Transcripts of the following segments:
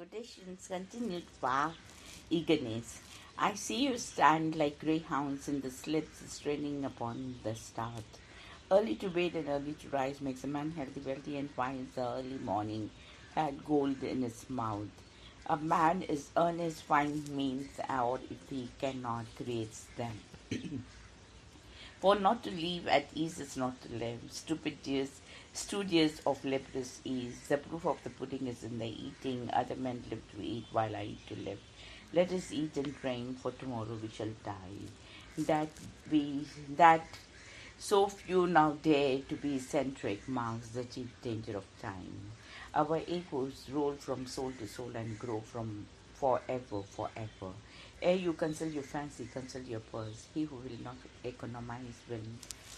invitations continued far eagerness. I see you stand like greyhounds in the slips straining upon the start. Early to bed and early to rise makes a man healthy, wealthy, and finds the early morning had gold in his mouth. A man is earnest finds means, or if he cannot, creates them. For not to live at ease is not to live. Studious of leprous ease. The proof of the pudding is in the eating. Other men live to eat, while I eat to live. Let us eat and drink, for tomorrow we shall die. That so few now dare to be eccentric marks the chief danger of time. Our egos roll from soul to soul and grow from forever. Ere you consult your fancy, consult your purse. He who will not economize will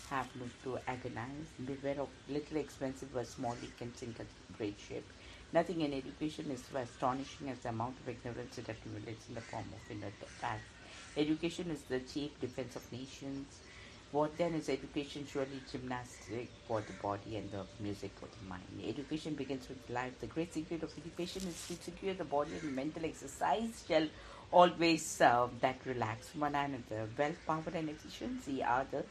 have no to agonize. Beware of little expensive or small, he can sink a great ship. Nothing in education is so astonishing as the amount of ignorance it accumulates in the form of inert facts. Education is the chief defense of nations. What then is education? Surely gymnastic for the body and the music for the mind. Education begins with life. The great secret of education is to secure the body, and mental exercise shall always serve that relax one another. Wealth, power, and efficiency are the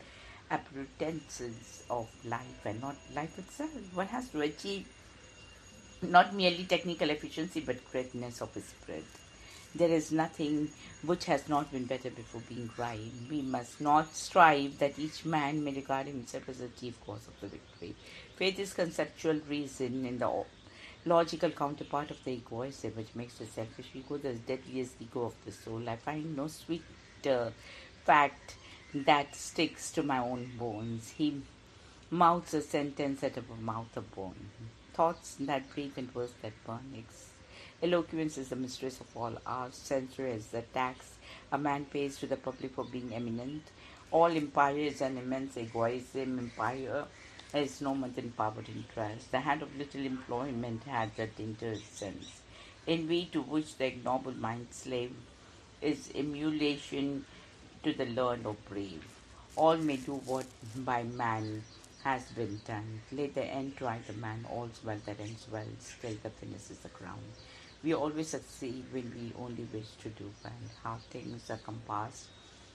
appurtenances of life and not life itself. One has to achieve not merely technical efficiency but greatness of spirit. There is nothing which has not been better before being right. We must not strive that each man may regard himself as the chief cause of the victory. Faith is conceptual reason in the logical counterpart of the egoism, which makes the selfish ego the deadliest ego of the soul. I find no sweet fact that sticks to my own bones. He mouths a sentence out of a mouth of bone. Thoughts that breathe and words that burn. Eloquence is the mistress of all arts. Censure is the tax a man pays to the public for being eminent. All empire is an immense egoism. Empire is no more than power interest. The hand of little employment had that dangerous sense. Envy to which the ignoble mind slave is emulation to the learned or brave. All may do what by man has been done. Let the end try the man, all's well that ends well, still the finish is the crown. We always succeed when we only wish to do well. How things are compassed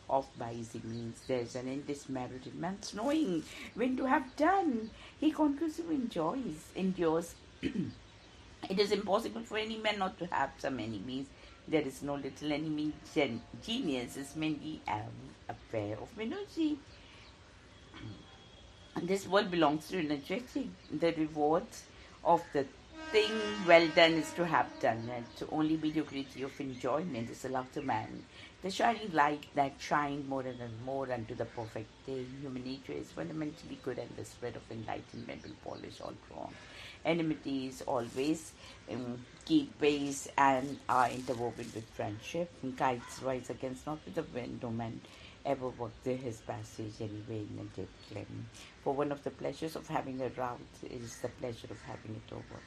off by easy means. There is an endless merit in man's knowing when to have done. He conclusively endures. It is impossible for any man not to have some enemies. There is no little enemy. Genius is mainly an affair of minority. This world belongs to energetic. The rewards of the thing well done is to have done it. Only mediocrity of enjoyment is allowed to man. The shining light that shines more and more unto the perfect day. Human nature is fundamentally good, and the spread of enlightenment will polish all wrong. Enmities always keep pace and are interwoven with friendship. Kites rise against not with the wind. No man ever worked his passage anyway in a dead glen. For one of the pleasures of having a rout is the pleasure of having it over.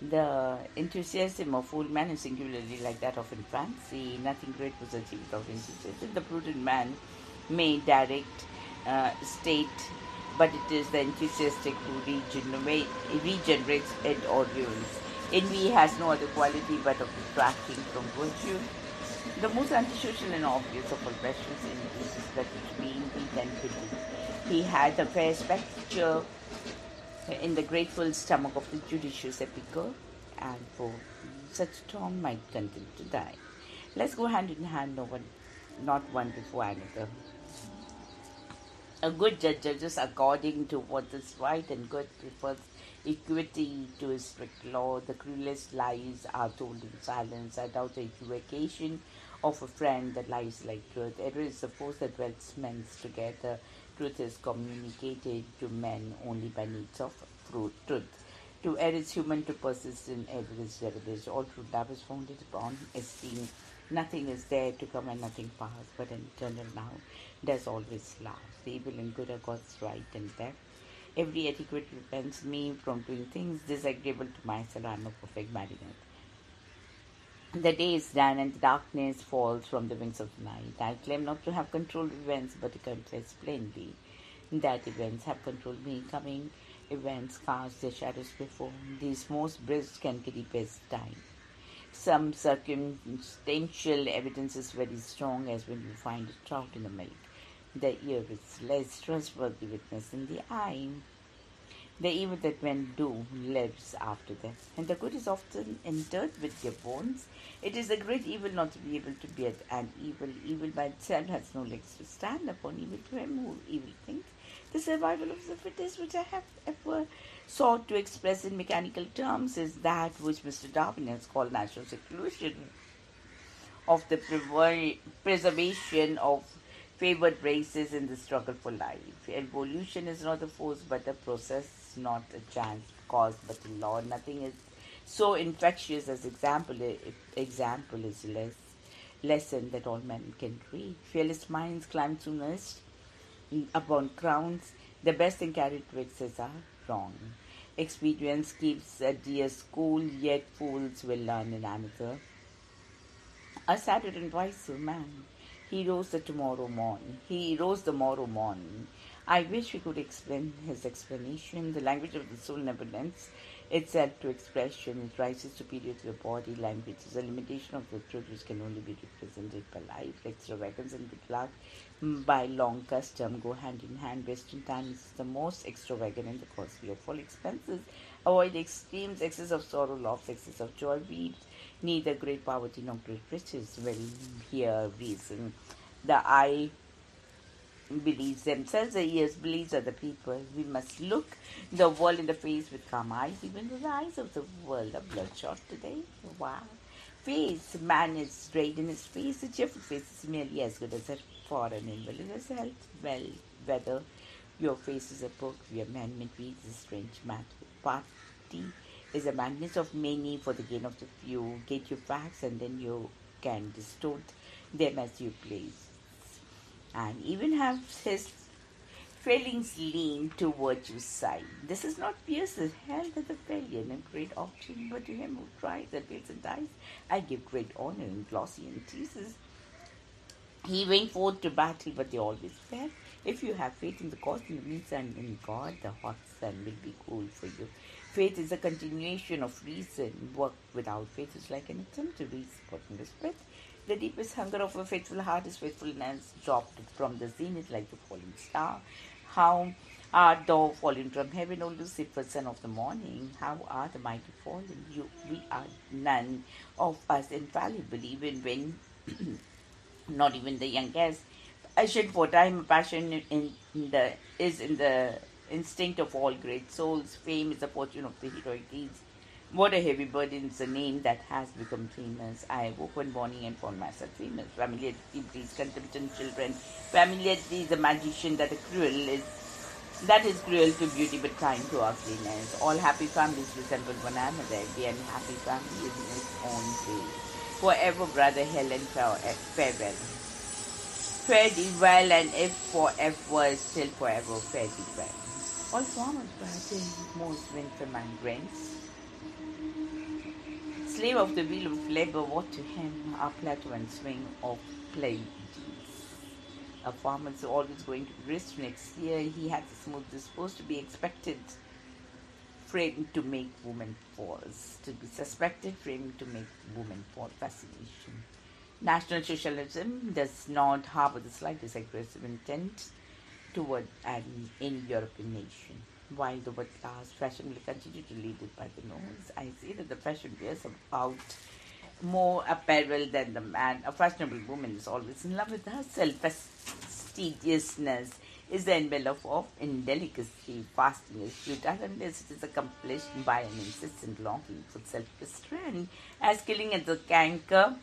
The enthusiasm of old man is singularly like that of infancy. Nothing great was achieved without enthusiasm. The prudent man may direct state, but it is the enthusiastic who regenerates it or ruins. Envy has no other quality but of detracting from virtue. The most antisocial and obvious of all passions is that between envy and pity. He had a fair spectre in the grateful stomach of the judicious epicure, and for such Tom might continue to die. Let's go hand in hand, not one before another. A good judge judges according to what is right and good, prefers equity to a strict law. The cruelest lies are told in silence. I doubt the equivocation of a friend that lies like truth. Error is the force that welds men together. Truth is communicated to men only by needs of truth. To err is human, to persist in error is devilish. All true love is founded upon esteem. Nothing is there to come and nothing pass, but an eternal now does always last. The evil and good are God's right and left. Every etiquette prevents me from doing things disagreeable to myself. I am a perfect marionette. The day is done and the darkness falls from the wings of the night. I claim not to have controlled events, but to confess plainly that events have controlled me. Coming Events cast their shadows before. These most brisk can carry best time. Some circumstantial evidence is very strong, as when you find a trout in the milk. The ear is less trustworthy witness than the eye. The evil that men do lives after death, and the good is often interred with their bones. It is a great evil not to be able to bear an evil. Evil by itself has no legs to stand upon. Evil to him who evil thinks. The survival of the fittest, which I have ever sought to express in mechanical terms, is that which Mr. Darwin has called natural seclusion of the preservation of favored races in the struggle for life. Evolution is not a force but a process, not a chance cause but a law. Nothing is so infectious as example is less lesson that all men can read. Fearless minds climb soonest upon crowns. The best in characteristics are wrong. Experience keeps a dear school, yet fools will learn in another. A sadder and wiser man. He rose the tomorrow morn. He rose the morrow morn. I wish we could explain his explanation. The language of the soul never lends itself to expression. It rises superior to the body. Language is a limitation of the truth which can only be represented by life. Extravagance and good luck by long custom go hand in hand. Western times is the most extravagant and the costly of all expenses. Avoid extremes, excess of sorrow, loves, excess of joy, weeps neither great poverty nor great riches will hear reason. The eye believes themselves, the ears believes other people. We must look the world in the face with calm eyes, even though the eyes of the world are bloodshot today. Wow. Face, man is straight in his face. A cheerful face is merely as good as a foreign invalid as health. Well, whether your face is a book where man reads a strange math party is a madness of many for the gain of the few. Get your facts and then you can distort them as you please. And even have his failings lean to virtue's side. This is not fierce as hell as a failure and a great option, but to him who tries and fails and dies, I give great honor and glossy and teases. He went forth to battle, but they always fair. If you have faith in the cause and the means and in God, the hot sun will be cool for you. Faith is a continuation of reason. Work without faith is like an attempt to reach bottomless pit. The deepest hunger of a faithful heart is faithfulness dropped from the zenith like the falling star. How art thou fallen from heaven, O Lucifer, son of the morning? How are the mighty fallen? We are none of us infallible, even when not even the youngest. Passion for time, passion is in the instinct of all great souls. Fame is the fortune of the heroic deeds. What a heavy burden is a name that has become famous. I woke one morning and found myself famous. Familiarity breeds contempt in children. Familiarity is a magician that is cruel to beauty but kind to ugliness. All happy families resemble one another. Every unhappy family is in its own way. Forever, brother, Helen, farewell. Fare thee well, and if forever, still forever, fare thee well. All farmers brighten, most winter migrants. Slave of the wheel of labor, what to him are plateau and swing of Pleiades. A farmer is always going to be rich next year. He has a smooth disposed to be expected, framed to make woman false. To be suspected, framed to make woman fall. Fascination. National Socialism does not harbor the slightest aggressive intent toward any European nation. While the world class fashion will continue to lead it by the nose, I see that the fashion wears about more apparel than the man. A fashionable woman is always in love with herself. Fastidiousness is the envelope of indelicacy. Fasting is futile unless it is accomplished by an insistent longing for self-restraint. As killing at the canker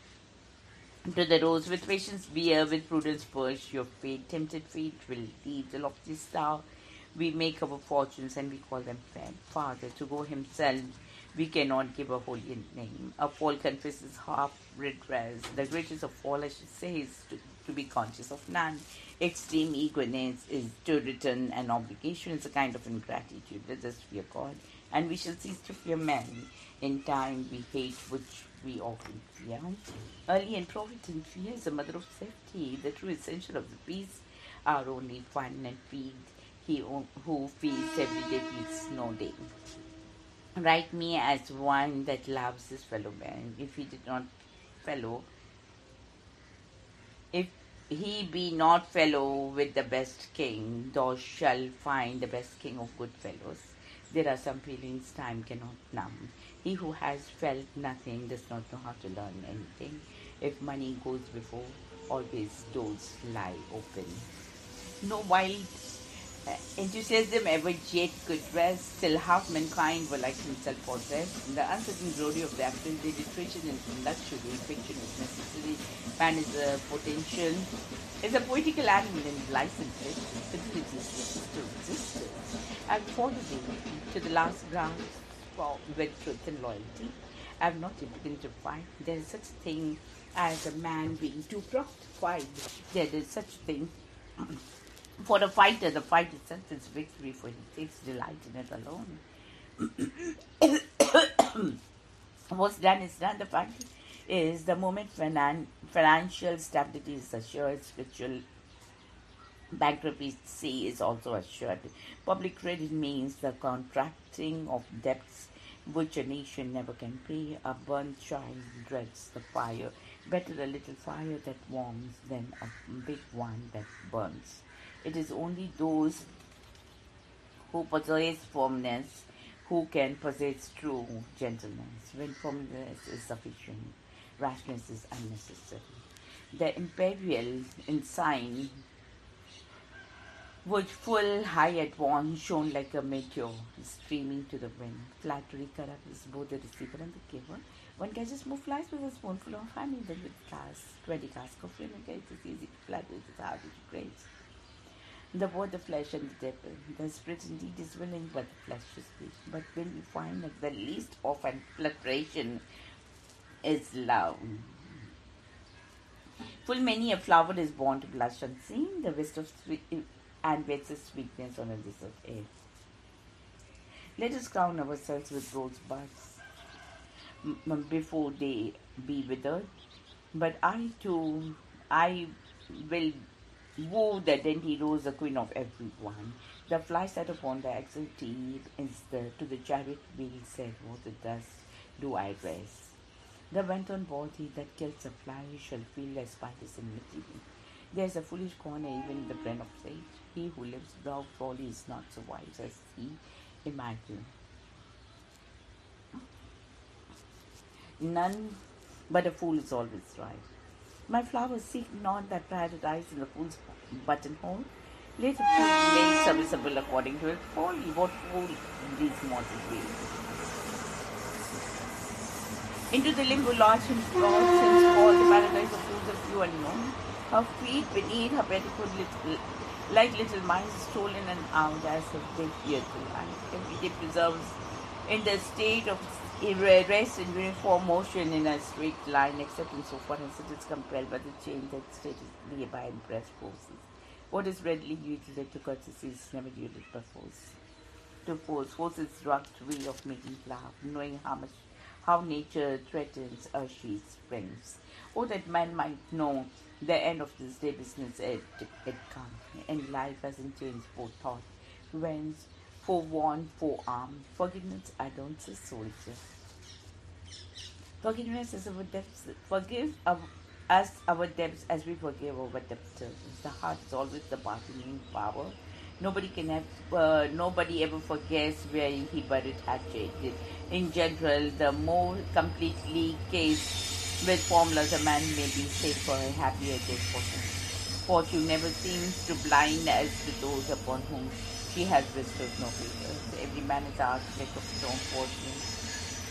to the rose, with patience bear, with prudence push your fate. Tempted fate will lead the lofty star. We make our fortunes and we call them Father. To go himself, we cannot give a holy name. A fall confesses half redress. The greatest of all, I should say, is to be conscious of none. Extreme eagerness is to return an obligation. It's a kind of ingratitude. Let us fear God, and we shall cease to fear men. In time, we hate which we often fear. Early and provident fear is the mother of safety. The true essential of the peace are only fun and feed. who feels every day feels no day. Write me as one that loves his fellow man. If he did not fellow, if he be not fellow with the best king, thou shalt find the best king of good fellows. There are some feelings time cannot numb. He who has felt nothing does not know how to learn anything. If money goes before, always doors lie open. No wild enthusiasm ever yet could rest, till half mankind were like himself possessed. In the uncertain glory of the apparent literature and luxury, fiction is necessary. Man is a poetical animal in licensed fidelity to existence. I have followed it to the last ground with truth and loyalty. I have not yet begun to fight. There is such a thing as a man being too proud to fight. There is such a thing for the fighter. The fight itself is victory, for he takes delight in it alone. What's done is done. The fact is, the moment financial stability is assured, spiritual bankruptcy is also assured. Public credit means the contracting of debts which a nation never can pay. A burnt child dreads the fire. Better a little fire that warms than a big one that burns. It is only those who possess firmness who can possess true gentleness. When firmness is sufficient, rashness is unnecessary. The imperial ensign, which full high at once shone like a meteor streaming to the wind. Flattery corrupts both the receiver and the giver. One can just move flies with a spoonful of honey, then with 20 casks of vinegar. It is easy to flatter, it is hard to praise. The word, the flesh, and the devil. The spirit indeed is willing, but the flesh is weak. But when we find that the least of an flutteration is love. Full many a flower is born to blush unseen, the waste of sweet and waits its sweetness on a desert air. Let us crown ourselves with rosebuds before they be withered. But I too, I will woo the dainty rose, the queen of everyone. The fly sat upon the axle to the chariot wheel said, what it does do I rest. The wanton body that kills a fly shall feel less spiders in material. There is a foolish corner even in the brain of sage. He who lives without folly is not so wise as he imagines. None but a fool is always right. My flowers seek not that paradise in the fool's buttonhole. Let the fool made serviceable according to his folly. What fool these mortals be? Into the limbo lodge and frogs and fall the paradise of fools of few unknown. Her feet beneath her petticoat like little mice stolen and out as her big ear to life. Every day preserves in the state of rest and uniform motion in a straight line, except in so far as it is compelled by the change that state is nearby impressed forces. What is readily yielded to courtesy is never yielded by force. To force is rugged way of making love, knowing how nature threatens or she springs. Oh, that man might know the end of this day business it come, and life hasn't changed for thought, whence forewarned, forearmed. Forgiveness adorns a soldier. Forgiveness is our debts. Forgive us our debts as we forgive our debtors. The heart is always the bargaining power. Nobody ever forgets where he buried hatchet. In general, the more completely cased with formulas a man may be safer, happier day for him. Fortune never seems to blind as to those upon whom she has bestowed no favors. Every man is architect of his own fortune.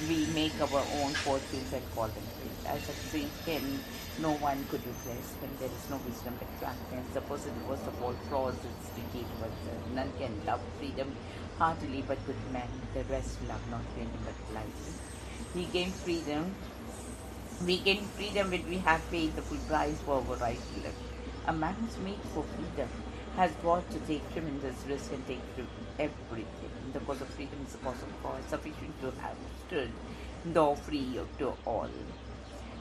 We make our own fortunes and call them fate. As a free pen, no one could replace when there is no wisdom but frankness. The person the worst of all flaws is deceit, but none can love freedom heartily but good men. The rest love not freedom but blindly. We gain freedom when we have paid the full price for our right to live. A man who's made for freedom has got to take tremendous risk and take everything. The cause of freedom is the cause of God, sufficient to have stood, though free to all.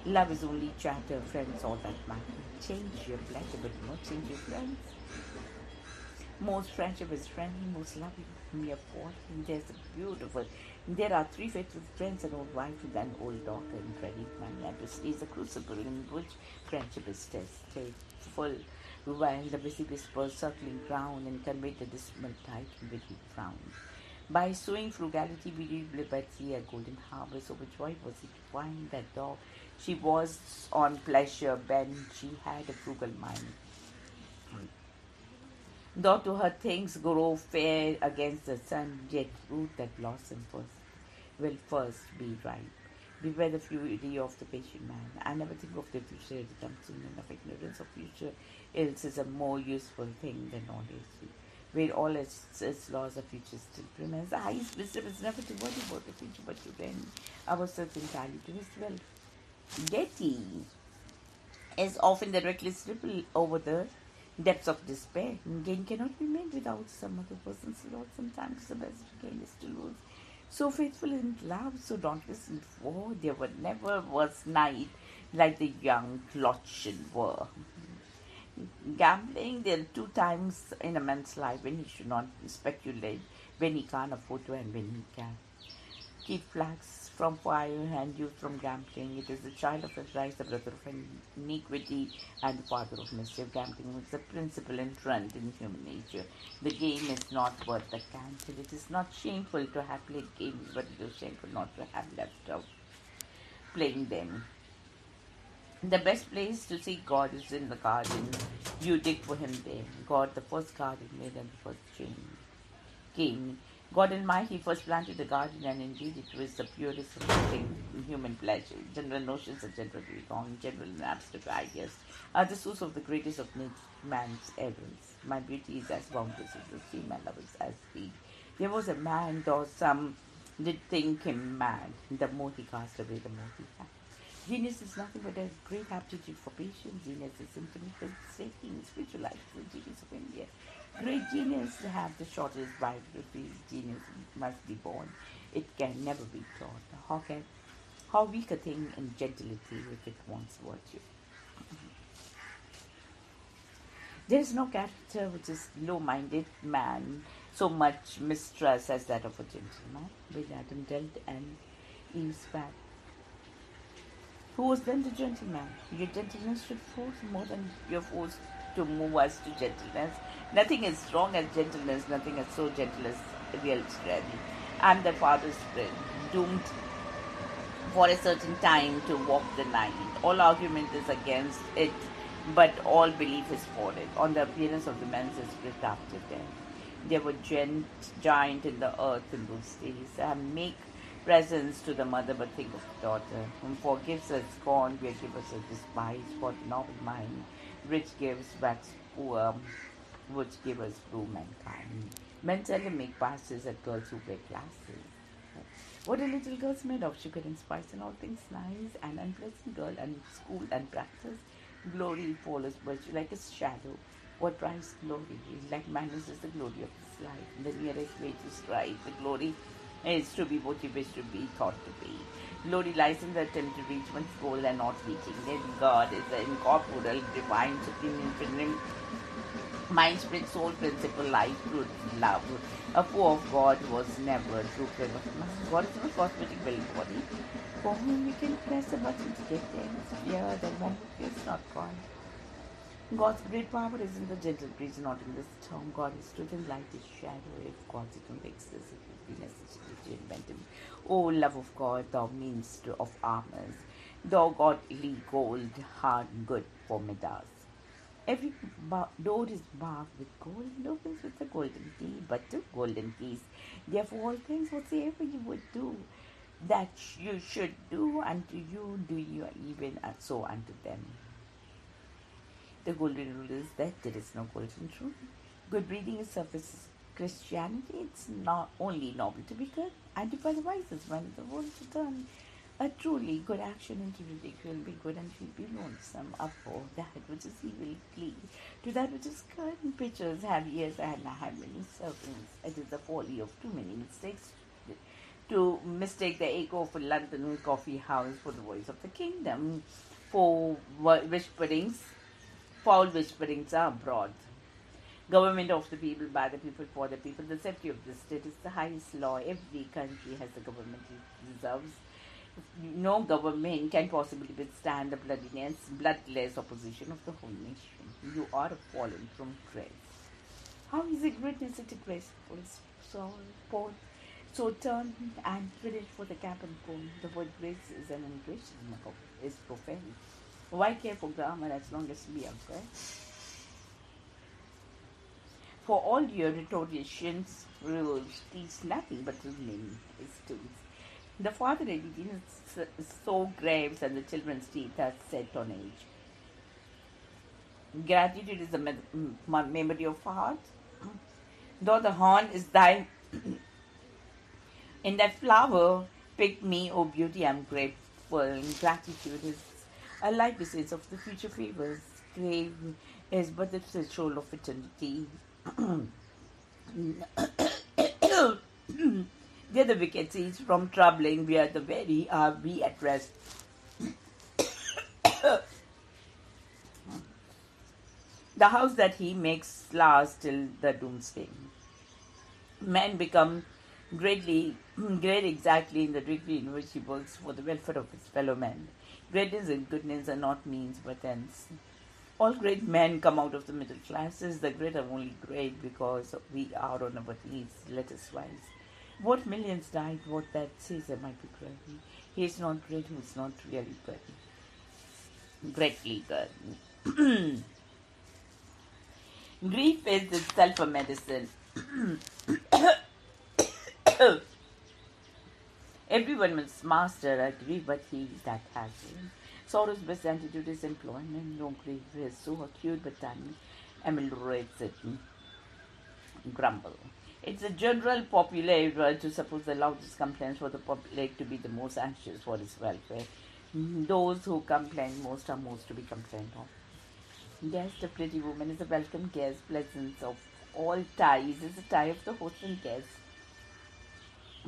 Love is only chatter, friends, all that matter. Change your pleasure, but not change your friends. Most friendship is friendly, most loving. We are falling. There's a beautiful. There are three faithful friends, an old wife with an old daughter in dreading money. And to is a crucible in which friendship is tested full, while the busy whispers circling round and convey the dismal tide and witty frown. By sowing frugality, we reap liberty, a golden harvest. Overjoyed was he to find that though she was on pleasure bent, she had a frugal mind. Though to her things grow fair against the sun, yet fruit that blossom first will first be ripe. Beware the fury of the patient man. I never think of the future, it comes soon enough. Ignorance of future ills is a more useful thing than knowledge. Where all its laws of future still remains. The highest wisdom is never to worry about the future, but to rend ourselves entirely to his will. Getty is often the reckless ripple over the depths of despair. Gain cannot be made without some other person's loss. Sometimes the best gain is to lose. So faithful in love, so dauntless in war, there were never was night like the young Clotchen were. Gambling, there are two times in a man's life when he should not speculate, when he can't afford to and when he can. Keep flags from fire and youth from gambling. It is the child of rise, the brother of iniquity, and the father of mischief. Gambling is the principal entrant in human nature. The game is not worth the candle. It is not shameful to have played games, but it is shameful not to have left out playing them. The best place to seek God is in the garden. You dig for him there. God, the first garden made and the first king. God Almighty first planted the garden, and indeed it was the purest of human pleasure. General notions are generally wrong. General and abstract ideas are the source of the greatest of man's errors. My beauty is as boundless as the sea, my love is as deep. There was a man, though some did think him mad. The more he cast away, the more he had. Genius is nothing but a great aptitude for patience. Genius is infinite painstaking, spiritual life is the genius of India. Great genius have the shortest biographies. Genius must be born. It can never be taught. How weak a thing in gentility if it wants virtue. There is no character which is low-minded man so much mistrust as that of a gentleman. With Adam dealt and Eve's bad. Who was then the gentleman? Your gentleness should force more than your force to move us to gentleness. Nothing as strong as gentleness, nothing as so gentle as real strength. I am the father's friend, doomed for a certain time to walk the night. All argument is against it, but all belief is for it. On the appearance of the man's spirit after death. There were giant in the earth in those days, and make presents to the mother, but think of the daughter, whom forgives us scorn, where givers are despised, for the noble mind, rich gives wax poor, which givers prove mankind. Men seldom make passes at girls who wear glasses. What a little girl's made of sugar and spice and all things nice, and unpleasant girl, unschooled, unpracticed. Glory follows virtue like a shadow. What drives glory? Like manners is the glory of this life. The nearest way to strive, the glory is to be what you wish to be thought to be. Glory lies in the attempt to reach one's goal and not reaching it. God is the incorporeal, divine, supreme, infinite, mind, spirit, soul, principle, life, truth, love. A foe of God was never a true friend of man. God is not cosmetic built body for whom we can press a button to get there. Fear that one who fears not God. God's great power is in the gentle breeze, not in the storm. God is truth and light is shadow. If God's don't exist, it would be necessary to invent him. O love of God, thou means of armors, thou godly gold, hard good for Midas. Every door is marked with gold and opens with a golden key, but two golden keys. Therefore, all things whatsoever you would do, that you should do unto you, do you even so unto them. The golden rule is that there is no golden rule. Good breeding is surface Christianity. It's not only noble to be good, and if otherwise is when the world to turn a truly good action into ridicule, be good and she'll be lonesome. Abhor that which is evil, cleave to that which is good. And preachers have ears and have many servants. It is the folly of too many mistakes to mistake the echo of a London coffee house for the voice of the kingdom. For whisperings, foul whisperings are abroad. Government of the people, by the people, for the people. The safety of the state is the highest law. Every country has the government it deserves. No government can possibly withstand the bloodless opposition of the whole nation. You are fallen from grace. How is it greatness it graceful, so Paul, so turn and finish for the cap and cone. The word grace is an Englishman is profane. Why care for grammar as long as we are good? For all your rhetoricians, rules teach nothing but ruling students. The father editing is so grave and the children's teeth are set on age. Gratitude is the memory of heart. Though the horn is thy in that flower, pick me, O beauty, I'm grateful. Gratitude is a life essence of the future favors. Grave is but the threshold of eternity. There the wicked cease from troubling, we are the very are we at rest. The house that he makes lasts till the doomsday. Man become great exactly in the degree in which he works for the welfare of his fellow men. Greatness and goodness are not means but ends. All great men come out of the middle classes. The great are only great because we are on our knees. Let us rise. What millions died, what that Caesar might be great. He is not great who is not really good. Greatly good. Grief is itself a medicine. Everyone must master a grief, but he that has it. Sorrow's best antidote is employment. No grief is so acute, but time ameliorates it. Grumble. It's a general popular error to suppose the loudest complaints for the public to be the most anxious for his welfare. Those who complain most are most to be complained of. Yes, the pretty woman is a welcome guest. Pleasance of all ties is the tie of the host and guest.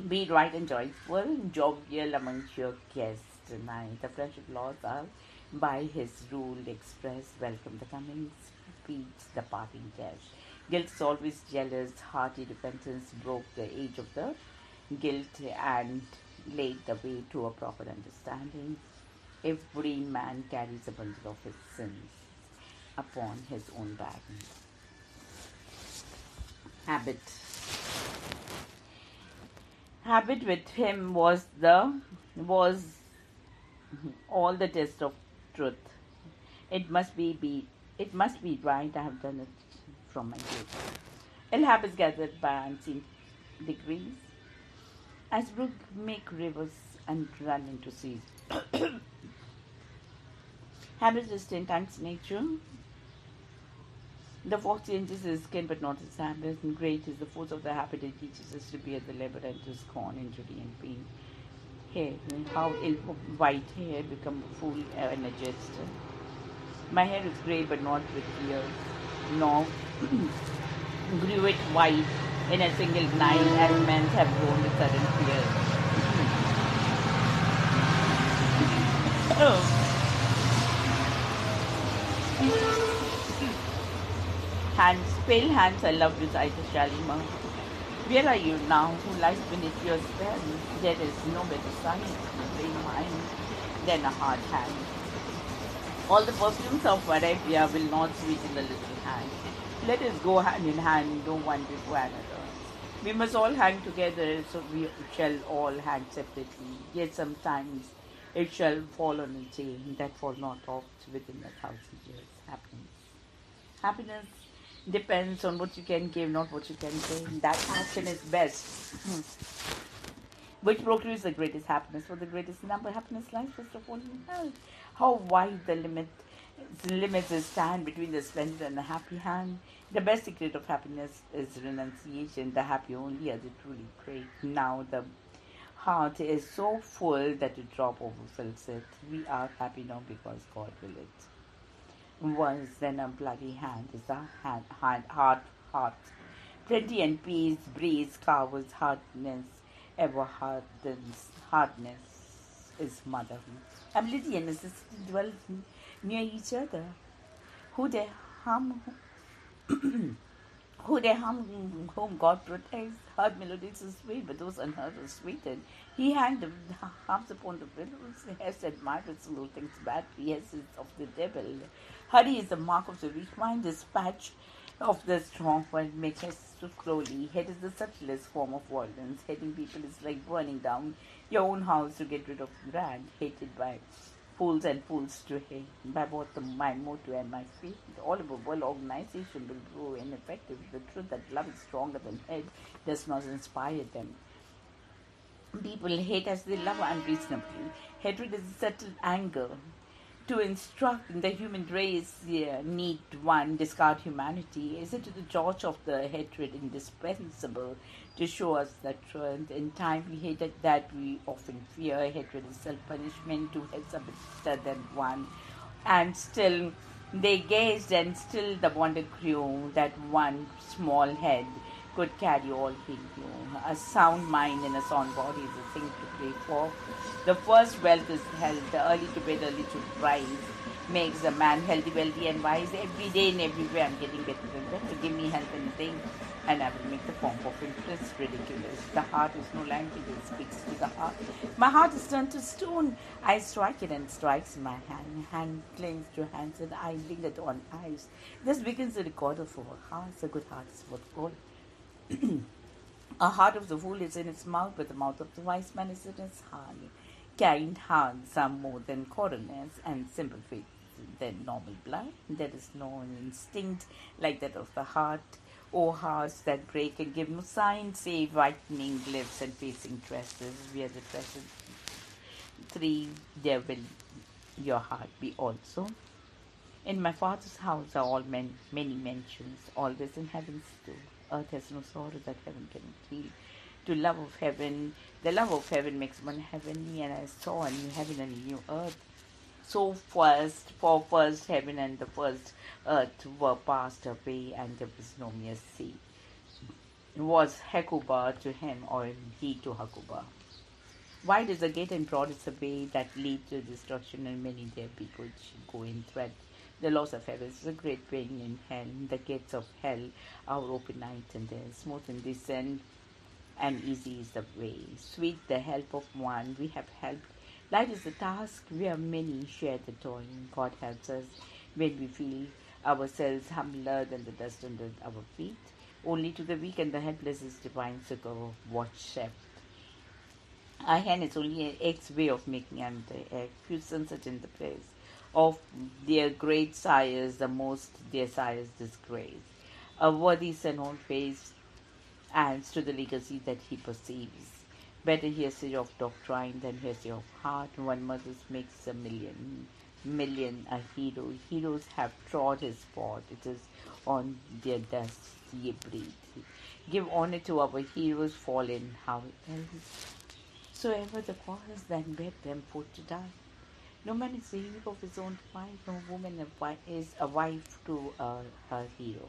Be right and joyful, jovial amongst your guests tonight. The friendship laws are by his rule expressed. Welcome the coming, speech the parting guest. Guilt is always jealous. Hearty repentance broke the age of the guilt and laid the way to a proper understanding. Every man carries a bundle of his sins upon his own back. Habit. Habit with him was all the test of truth. It must be right. I have done it from my youth. Ill habits gathered by unseen degrees, as brook make rivers and run into seas. Habits is 10 times nature. The fox changes his skin but not his habit, and great is the force of the habit. It teaches us to bear the labor and to scorn injury and pain. Hair, how white hair become a fool and a jester. My hair is grey but not with tears, nor grew it white in a single night as men have grown with sudden fear. Hands, pale hands, I love you, Zaita Shalima. Where are you now? Who lies beneath your spell? There is no better sign in a plain mind than a hard hand. All the perfumes of Arabia will not sweeten the little hand. Let us go hand in hand, no one before another. We must all hang together, so we shall all hang separately. Yet sometimes it shall fall on a chain that fall not off within 1,000 years. Happiness depends on what you can give, not what you can gain. That action is best. Which procures the greatest happiness. For the greatest number, happiness lies first of all in health. How wide the limits stand between the splendid and the happy hand. The best secret of happiness is renunciation. The happy only are the truly great. Now the heart is so full that a drop overfills it. We are happy now because God will it. Worse than a bloody hand is the heart. Plenty and peace, breeze, covers hardness, ever hardness is mother. Ability and necessity dwell near each other. Who they harm? who they whom God protects. Heard melodies are sweet, but those unheard are sweetened. He hanged the harps upon the billows. Hess admired its little things bad. Yes, it's of the devil. Hurry is the mark of the weak mind. Dispatch of the strong one make haste so slowly. Hate is the subtlest form of violence. Hating people is like burning down your own house to get rid of brand. Hated by fools and fools to hate. By both my motto and my faith, all of a world organization will grow ineffective. The truth that love is stronger than hate does not inspire them. People hate as they love unreasonably. Hatred is a subtle anger. To instruct the human race, need one discard humanity. Is it to the judge of the hatred indispensable to show us the truth? In time we hated that we often fear. Hatred is self-punishment. Two heads are better than one. And still they gazed, and still the wonder grew that one small head could carry all he knew. A sound mind and a sound body is a thing to pray for. The first wealth is health. The early to bed, early to rise makes a man healthy, wealthy, and wise. Every day and everywhere I'm getting better and better. Give me help and think, and I will make the form of interest ridiculous. The heart is no language, it speaks to the heart. My heart is turned to stone. I strike it and strikes in my hand. Hand clings to hands and I lingered on eyes. This begins the record of our hearts. A good heart is what gold. A heart of the fool is in its mouth, but the mouth of the wise man is in his heart. Kind hearts are more than coroners, and simple faith than normal blood. There is no instinct like that of the heart. O hearts that break and give no sign, save whitening lips and facing tresses. We are the tresses. 3. There will your heart be also. In my Father's house are all many mansions, always in heavens too. Earth has no sorrow that heaven can heal. To love of heaven, the love of heaven makes one heavenly, and I saw a new heaven and a new earth. So first heaven and the first earth were passed away, and there was no mere sea. Was Hecuba to him, or he to Hecuba? Wide is the gate and broad is the way that lead to destruction, and many there be which go in thread. The laws of heaven is a great pain in hell. The gates of hell are open night and day. Smooth in descent and easy is the way. Sweet the help of one, we have helped. Light is the task, we are many, share the toil. God helps us when we feel ourselves humbler than the dust under our feet. Only to the weak and the helpless is divine succor vouchsafed. Our hand is only an ex way of making another egg. Few sunset in the place of their great sires, the most their sires disgrace. A worthy son old face adds to the legacy that he perceives. Better hearsay of doctrine than hearsay of heart. One mother makes a million a hero. Heroes have trod his spot. It is on their dust ye breathe. Give honor to our heroes fallen, how else? So ever the cause then bid them put to die. No man is the hero of his own wife. No woman is a wife to her hero.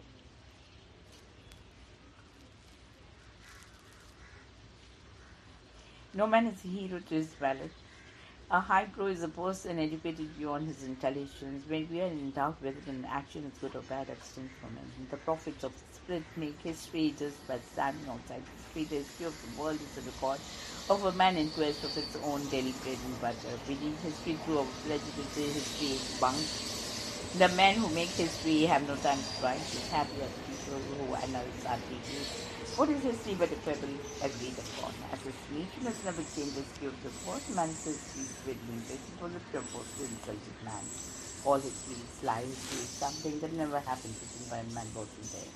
No man is a hero to his valet. A highbrow is a person educated beyond his intelligence. When we are in doubt whether an action is good or bad, abstain from it. The prophets of the Spirit make history just by standing outside the street. The history of the world is a record of a man in quest of its own daily bread and butter. Reading history through our prejudice, history is bunk. The men who make history have no time to write. It's happy as people who analyze our details. What is history but a pebble agreed upon? As a speech, you must never change the history of the world. Man's history is written in for the purpose to insulted man. All history is lie. History is something that never happened written by a man working there.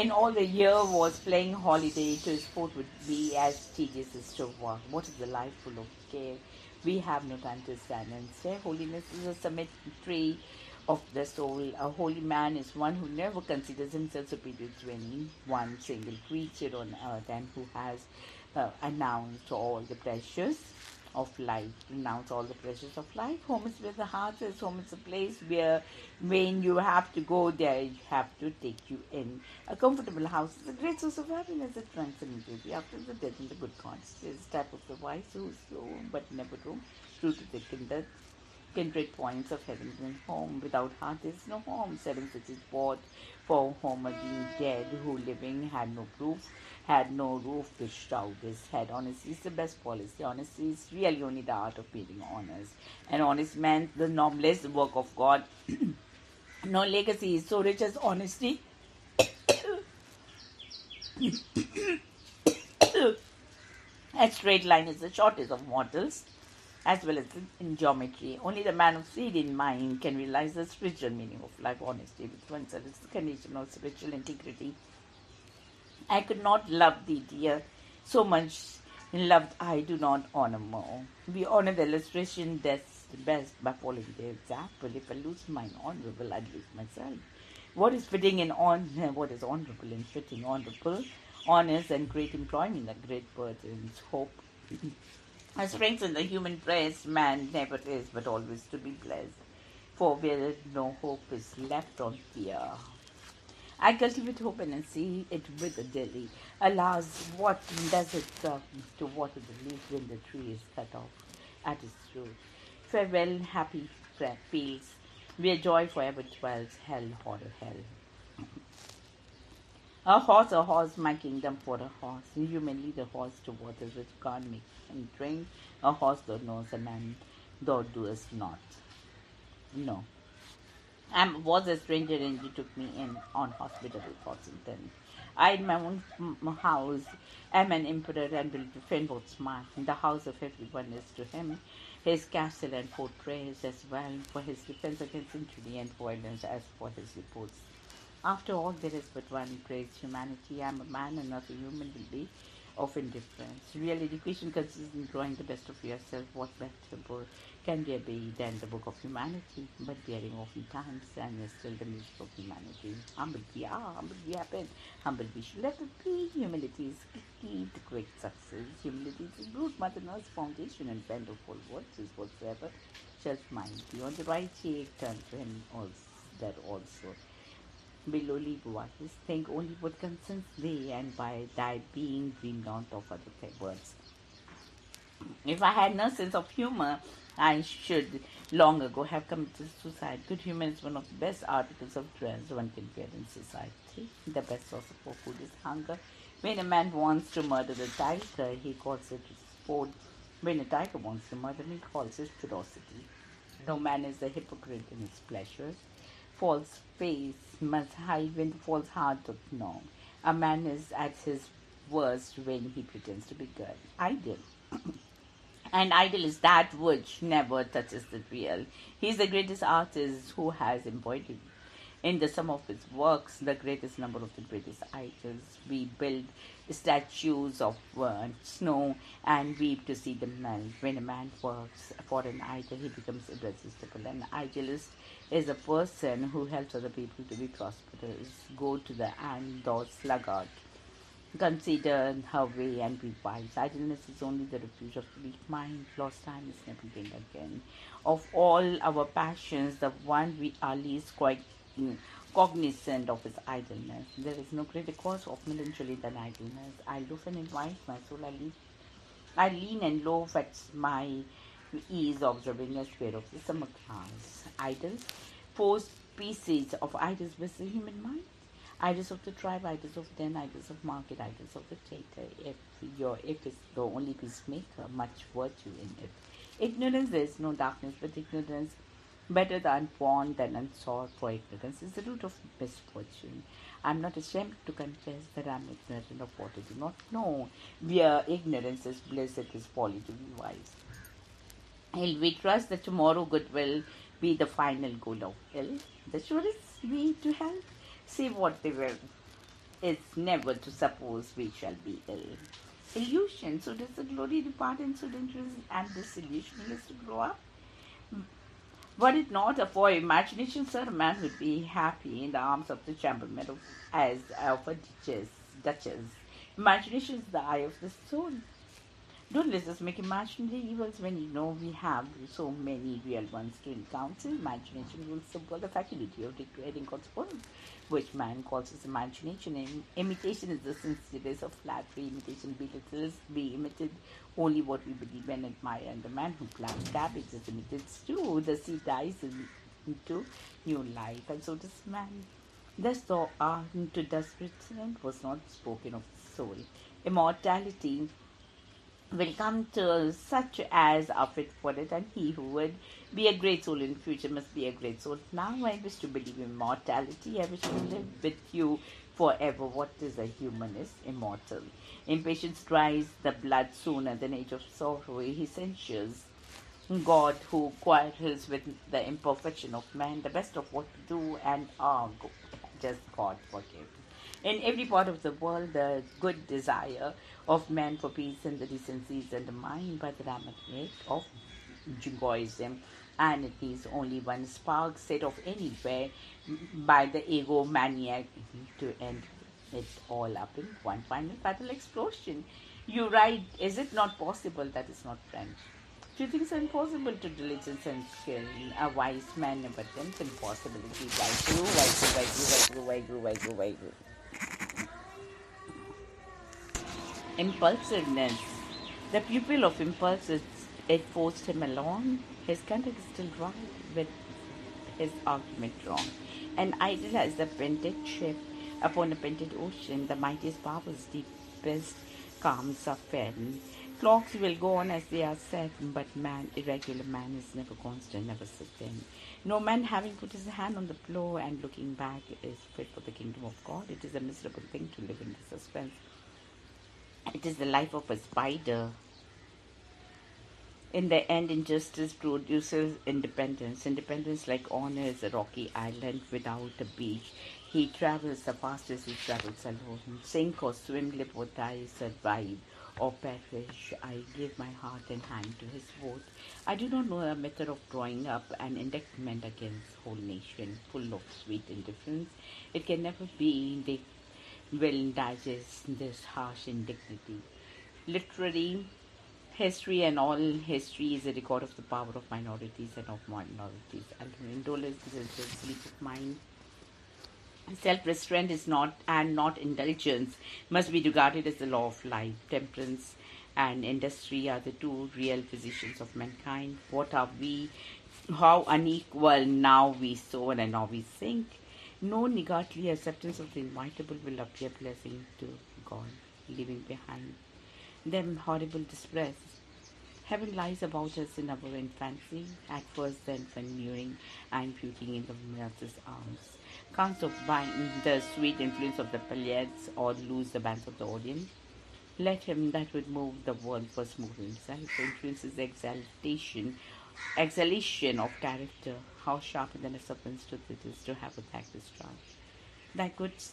And all the year was playing holiday to sport would be as tedious as to work. What is the life full of care? We have no time to stand and stare. Holiness is a cemetery of the soul. A holy man is one who never considers himself superior to any one single creature on earth, and who has announced all the pleasures of life. Renounce all the pleasures of life. Home is where the heart is. Home is a place where when you have to go there, you have to take you in. A comfortable house is a great source of happiness. It tranquility after the death and the good conscience. There is type of the wise who is slow but never true to thick in death. kindred points of heaven and home. Without heart there is no home. Seven cities bought for Homer being dead, who living had no roof to shroud his head. Honesty is the best policy. Honesty is really only the art of being honest. An honest man, the noblest work of God. No legacy is so rich as honesty. A straight line is the shortest of mortals, as well as in geometry. Only the man of serene mind can realize the spiritual meaning of life. Honesty with oneself is the condition of spiritual integrity. I could not love thee, dear, so much loved I do not honor more. We honor the illustration best by following the example. If I lose mine honorable, I'd lose myself. What is fitting in honor? What is honorable and fitting? Honorable, honest, and great employment are great burdens. Hope strength in the human breast, man never is, but always to be blessed. For where no hope is left on fear. I cultivate hope and see it with a daily. Alas, what does it serve to water the leaf when the tree is cut off at its root? Farewell, happy fields, where joy forever dwells, hell, horror, hell. A horse, my kingdom for a horse. You may lead a horse to waters which can't make him drink. A horse thou knows, a man thou doest not. No. I was a stranger and you took me in on hospitable thoughts and then. I in my own house am an emperor and will defend what's mine. The house of everyone is to him his castle and fortress as well for his defense against injury and violence as for his reports. After all, there is but one great humanity. I am a man and not a human will be of indifference. Real education consists in growing the best of yourself. What better can there be than the book of humanity? But bearing oftentimes and is still the music of humanity. Humble we are, humble we have been, humble we should let it be. Humility is key to great success. Humility is the root, mother, nurse, foundation, and bend of all virtues whatsoever shall mind be. On the right cheek, turn to him also, that also. Below leave wise, think only what concerns thee, and by thy being dream not of other words. If I had no sense of humor, I should long ago have committed suicide. Good humor is one of the best articles of dress one can wear in society. The best source of food is hunger. When a man wants to murder the tiger, he calls it sport. When a tiger wants to murder me, he calls it ferocity. No man is a hypocrite in his pleasures. False face must hide when the false heart doth know. A man is at his worst when he pretends to be good. Idle. And idle is that which never touches the real. He is the greatest artist who has embodied in the sum of his works the greatest number of the greatest idols. We build statues of snow and weep to see them melt. When a man works for an idol, he becomes irresistible. An idolist is a person who helps other people to be prosperous. Go to the ant, thou sluggard. Consider her way and be wise. Idleness is only the refuge of the weak mind. Lost time is never gained again. Of all our passions, the one we are least quite cognizant of is idleness. There is no greater cause of melancholy than idleness. I loaf and invite my soul. I lean and loaf at my ease, observing a sphere of the summer class. Idols, four species of idols with the human mind. Idols of the tribe, idols of den, idols of market, idols of the theatre. If is the only peacemaker, much virtue in it. Ignorance, there is no darkness, but ignorance, better the unborn than unsought, for ignorance is the root of misfortune. I am not ashamed to confess that I am ignorant of what I do not know. Where ignorance is bliss, it is folly to be wise. We trust that tomorrow good will be the final goal of ill. The surest way to hell, say what they will, is never to suppose we shall be ill. Illusion, so does the glory depart and so dangerous and this illusion is to grow up? Were it not for imagination, sir, a man would be happy in the arms of the chambermaid as of a duchess. Imagination is the eye of the soul. Don't let us make imaginary evils when you know we have so many real ones to encounter. Imagination rules the world, the faculty of recreating God's world, which man calls his imagination. Imitation is the sincerest of flattery. Imitation belittles. We imitate only what we believe and admire. And the man who plants cabbage is imitated too. The seed dies into new life, and so does man. Thus, the art to desperate was not spoken of the soul. Immortality will come to such as are fit for it, and he who would be a great soul in the future must be a great soul. Now I wish to believe in immortality. I wish to live with you forever. What is a human is immortal. Impatience dries the blood sooner than age of sorrow. He censures God who quarrels with the imperfection of man, the best of what to do and are just God forgive. In every part of the world, the good desire of man for peace and the decencies and the mind by the ramagnet of jingoism, and it needs only one spark set off anywhere by the ego maniac to end it all up in one final fatal explosion. You write, is it not possible? That is not French. Few things are impossible to diligence and skill. A wise man never attempts impossibility. Why grew. Impulsiveness. The pupil of impulses, it forced him along. His conduct is still right, with his argument wrong. An idol as a painted ship upon a painted ocean, the mightiest powers, deepest calms are fed. Clocks will go on as they are set, but man, irregular man, is never constant, never certain. No man having put his hand on the plow and looking back is fit for the kingdom of God. It is a miserable thing to live in the suspense. It is the life of a spider. In the end, injustice produces independence. Independence, like honor, is a rocky island without a beach. He travels the fastest he travels alone. Sink or swim, live or die, survive or perish. I give my heart and hand to his vote. I do not know a method of drawing up an indictment against whole nation, full of sweet indifference. It can never be. They will digest this harsh indignity. Literary history and all history is a record of the power of minorities and of minorities. Indolence is a sleep of mind. Self-restraint is not, and not indulgence, must be regarded as the law of life. Temperance and industry are the two real physicians of mankind. What are we? How unequal now we soar and now we sink. No niggardly acceptance of the inevitable will appear blessing to God, leaving behind them horrible distress. Heaven lies about us in our infancy, at first the infant mewing and puking in the mother's arms. Canst of bind the sweet influence of the Pleiades or lose the bands of the Orient? Let him that would move the world first move himself. Influence is exhalation of character. How sharper than a serpent's tooth it is to have a back discharge. That goods,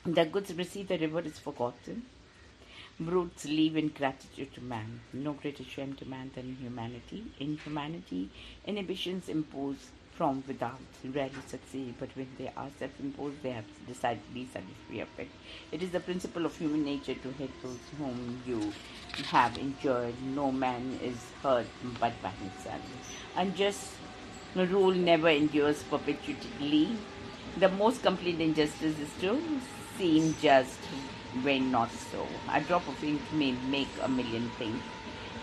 the goods receive the reward is forgotten. Brutes leave ingratitude to man. No greater shame to man than humanity. In humanity, inhibitions imposed from without rarely succeed, but when they are self-imposed, they have decidedly satisfactory effect. It is the principle of human nature to hate those whom you have injured. No man is hurt but by himself. Unjust rule never endures perpetually. The most complete injustice is to seem just when not so. A drop of ink may make a million things.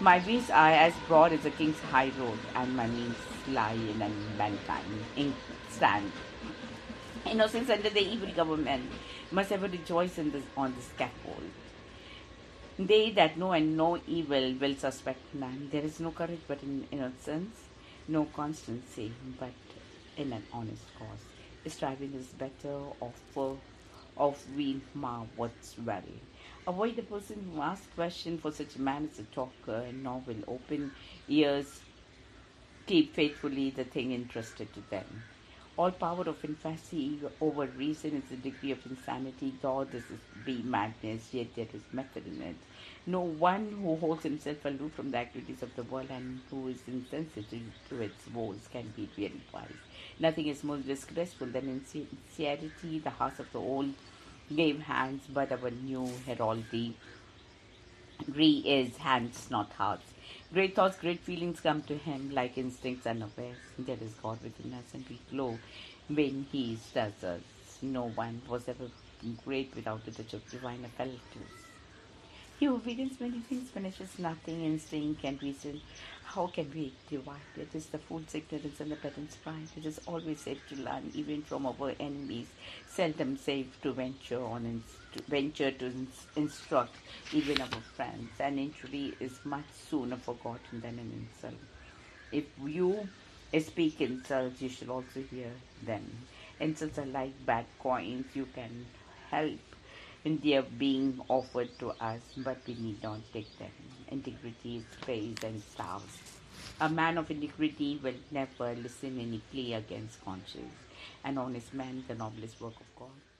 My ways are as broad as a king's high road, and my means lie in mankind. Ink stand. Innocence under the evil government must ever rejoice on the scaffold. They that know and know evil will suspect none. There is no courage but in innocence, no constancy but in an honest cause. Striving is better of we what's well. Avoid the person who asks questions, for such a man is a talker, nor will open ears keep faithfully the thing entrusted to them. All power of infancy over reason is the degree of insanity. Though this is be madness, yet there is method in it. No one who holds himself aloof from the activities of the world and who is insensitive to its woes can be really wise. Nothing is more disgraceful than insincerity. The house of the old gave hands, but our new heraldry Gree is hands, not hearts. Great thoughts, great feelings come to him like instincts unawares. There is God within us, and we glow when He stirs us. No one was ever great without the touch of divine apparatus. He who begins many things finishes nothing, instinct and reason. How can we divide? It is the fool's ignorance and the pedant's pride. It is always safe to learn, even from our enemies. Seldom safe to venture to instruct even our friends. An injury is much sooner forgotten than an insult. If you speak insults, you shall also hear them. Insults are like bad coins. You can help in their being offered to us, but we need not take them. Integrity is praise and starves. A man of integrity will never listen any plea against conscience. An honest man, the noblest work of God.